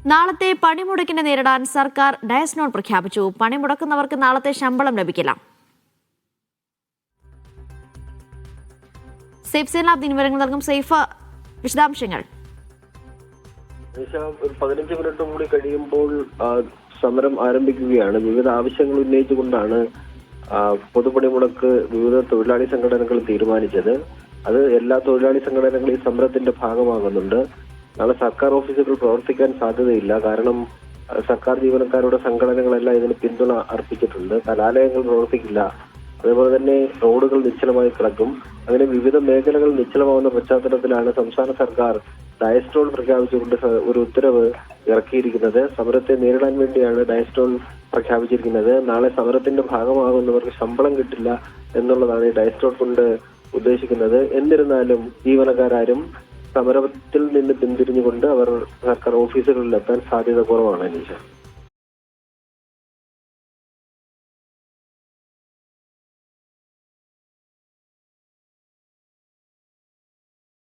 നാളത്തെ പണിമുടക്കിനെ നേരിടാൻ സർക്കാർ ഡയസ് നോട്ട് പ്രഖ്യാപിച്ചു. പണിമുടക്കുന്നവർക്ക് നാളത്തെ ശമ്പളം ലഭിക്കില്ല. സേഫ് സേനാബ്ദീൻ വിവരങ്ങൾ നൽകും. സേഫ്, വിശദാംശങ്ങൾ. ഒരു 15 മിനിറ്റും കൂടി കഴിയുമ്പോൾ സമരം ആരംഭിക്കുകയാണ്. വിവിധ ആവശ്യങ്ങൾ ഉന്നയിച്ചുകൊണ്ടാണ് പൊതുപണിമുടക്ക് വിവിധ തൊഴിലാളി സംഘടനകൾ തീരുമാനിച്ചത്. അത് എല്ലാ തൊഴിലാളി സംഘടനകളും ഈ സമരത്തിന്റെ ഭാഗമാകുന്നുണ്ട്. നാളെ സർക്കാർ ഓഫീസുകൾ പ്രവർത്തിക്കാൻ സാധ്യതയില്ല. കാരണം സർക്കാർ ജീവനക്കാരുടെ സംഘടനകളെല്ലാം ഇതിന് പിന്തുണ അർപ്പിച്ചിട്ടുണ്ട്. കലാലയങ്ങൾ പ്രവർത്തിക്കില്ല. അതേപോലെ തന്നെ റോഡുകൾ നിശ്ചലമായി കിടക്കും. അങ്ങനെ വിവിധ മേഖലകൾ നിശ്ചലമാവുന്ന പശ്ചാത്തലത്തിലാണ് സംസ്ഥാന സർക്കാർ ഡയസ്റ്റോൾ പ്രഖ്യാപിച്ചുകൊണ്ട് ഒരു ഉത്തരവ് ഇറക്കിയിരിക്കുന്നത്. സമരത്തെ നേരിടാൻ വേണ്ടിയാണ് ഡയസ്റ്റോൾ പ്രഖ്യാപിച്ചിരിക്കുന്നത്. നാളെ സമരത്തിന്റെ ഭാഗമാകുന്നവർക്ക് ശമ്പളം കിട്ടില്ല എന്നുള്ളതാണ് ഈ ഡയസ്റ്റോൾ കൊണ്ട് ഉദ്ദേശിക്കുന്നത്. എന്നിരുന്നാലും ജീവനക്കാരും സമരത്തിൽ നിന്ന് പിന്തിരിഞ്ഞുകൊണ്ട് അവർ സർക്കാർ ഓഫീസുകളിലെത്താൻ സാധ്യത കുറവാണ്. അനീഷ.